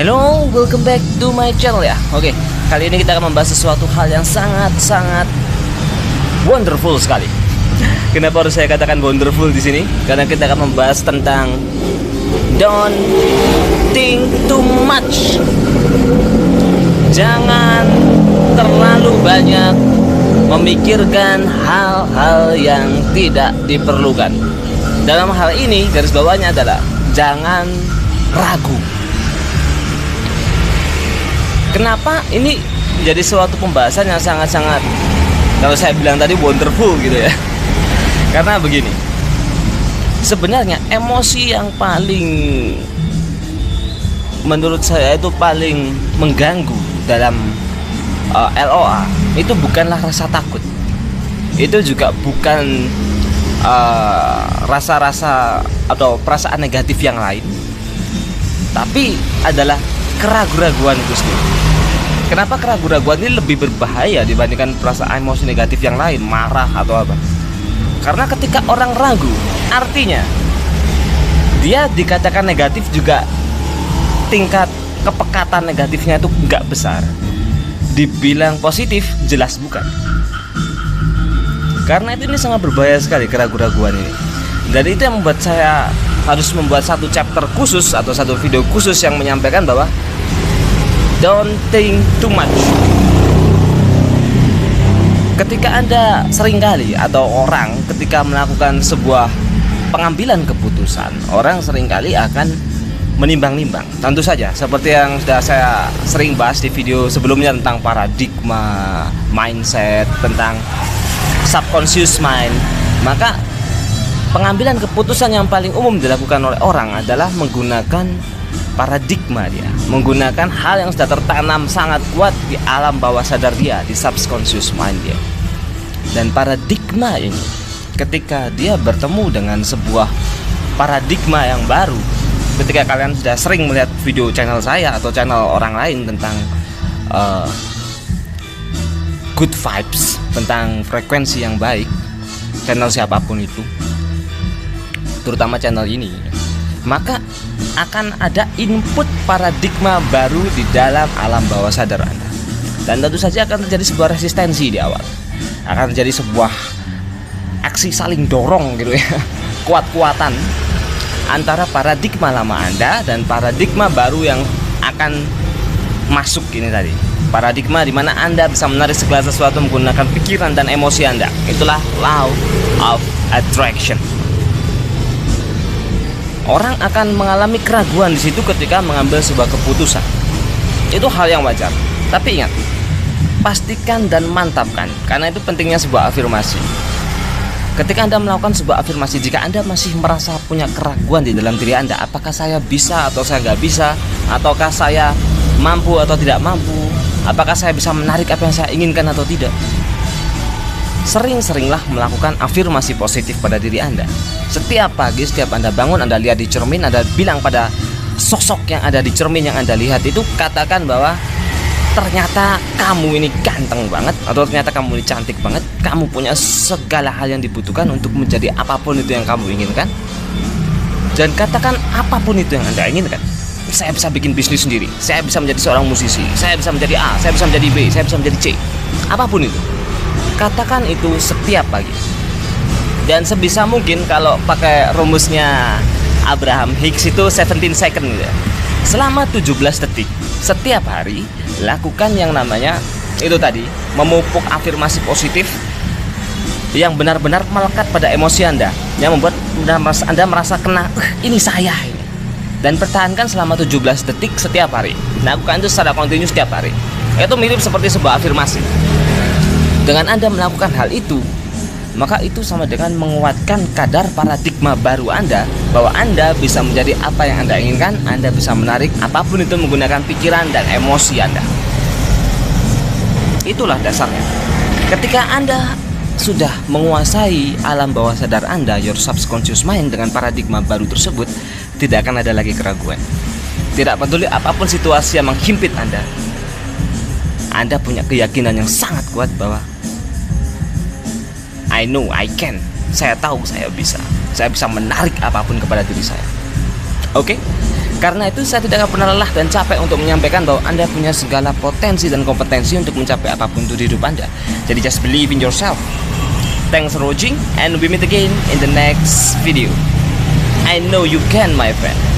Hello, welcome back to my channel ya. Oke, kali ini kita akan membahas sesuatu hal yang sangat wonderful sekali. Kenapa harus saya katakan wonderful di sini? Karena kita akan membahas tentang don't think too much. Jangan terlalu banyak memikirkan hal-hal yang tidak diperlukan. Dalam hal ini, garis bawahnya adalah jangan ragu. Kenapa ini jadi suatu pembahasan yang sangat-sangat, kalau saya bilang tadi, wonderful gitu ya. Karena begini, sebenarnya emosi yang paling, menurut saya itu paling mengganggu dalam LOA itu bukanlah rasa takut. Itu juga bukan rasa-rasa atau perasaan negatif yang lain, tapi adalah keraguan-raguan itu sendiri. Kenapa keraguan-raguan ini lebih berbahaya dibandingkan perasaan emosi negatif yang lain, marah atau apa? Karena ketika orang ragu, artinya dia dikatakan negatif juga tingkat kepekatan negatifnya itu nggak besar. Dibilang positif, jelas bukan. Karena itu ini sangat berbahaya sekali keraguan-raguan ini. Dan itu yang membuat saya harus membuat satu chapter khusus atau satu video khusus yang menyampaikan bahwa don't think too much. Ketika Anda seringkali atau orang ketika melakukan sebuah pengambilan keputusan, orang seringkali akan menimbang-nimbang. Tentu saja seperti yang sudah saya sering bahas di video sebelumnya tentang paradigma, mindset, tentang subconscious mind. Maka pengambilan keputusan yang paling umum dilakukan oleh orang adalah menggunakan paradigma dia, menggunakan hal yang sudah tertanam sangat kuat di alam bawah sadar dia, di subconscious mind dia. Dan paradigma ini, ketika dia bertemu dengan sebuah paradigma yang baru, ketika kalian sudah sering melihat video channel saya atau channel orang lain tentang good vibes, tentang frekuensi yang baik, channel siapapun itu, terutama channel ini, maka akan ada input paradigma baru di dalam alam bawah sadar Anda. Dan tentu saja akan terjadi sebuah resistensi di awal. Akan terjadi sebuah aksi saling dorong gitu ya, kuat-kuatan antara paradigma lama Anda dan paradigma baru yang akan masuk ini tadi. Paradigma di mana Anda bisa menarik segala sesuatu menggunakan pikiran dan emosi Anda. Itulah law of attraction. Orang akan mengalami keraguan di situ ketika mengambil sebuah keputusan. Itu hal yang wajar. Tapi ingat, pastikan dan mantapkan, karena itu pentingnya sebuah afirmasi. Ketika Anda melakukan sebuah afirmasi, jika Anda masih merasa punya keraguan di dalam diri Anda, apakah saya bisa atau saya nggak bisa, ataukah saya mampu atau tidak mampu, apakah saya bisa menarik apa yang saya inginkan atau tidak, sering-seringlah melakukan afirmasi positif pada diri Anda. Setiap pagi, setiap Anda bangun, Anda lihat di cermin, Anda bilang pada sosok yang ada di cermin yang Anda lihat itu, katakan bahwa ternyata kamu ini ganteng banget, atau ternyata kamu ini cantik banget, kamu punya segala hal yang dibutuhkan untuk menjadi apapun itu yang kamu inginkan. Dan katakan apapun itu yang Anda inginkan. Saya bisa bikin bisnis sendiri, saya bisa menjadi seorang musisi, saya bisa menjadi A, saya bisa menjadi B, saya bisa menjadi C. Apapun itu, katakan itu setiap pagi. Dan sebisa mungkin kalau pakai rumusnya Abraham Hicks itu 17 second gitu ya. Selama 17 detik setiap hari, lakukan yang namanya itu tadi, memupuk afirmasi positif yang benar-benar melekat pada emosi Anda, yang membuat Anda merasa kena, ini saya ini. Dan pertahankan selama 17 detik setiap hari. Lakukan itu secara kontinu setiap hari. Itu mirip seperti sebuah afirmasi. Dengan Anda melakukan hal itu, maka itu sama dengan menguatkan kadar paradigma baru Anda, bahwa Anda bisa menjadi apa yang Anda inginkan. Anda bisa menarik apapun itu menggunakan pikiran dan emosi Anda. Itulah dasarnya. Ketika Anda sudah menguasai alam bawah sadar Anda, your subconscious mind, dengan paradigma baru tersebut, tidak akan ada lagi keraguan. Tidak peduli apapun situasi yang menghimpit Anda, Anda punya keyakinan yang sangat kuat bahwa I know I can. Saya tahu saya bisa. Saya bisa menarik apapun kepada diri saya. Oke? Karena itu saya tidak akan pernah lelah dan capek untuk menyampaikan bahwa Anda punya segala potensi dan kompetensi untuk mencapai apapun itu di hidup Anda. Jadi just believe in yourself. Thanks for watching and we meet again in the next video. I know you can, my friend.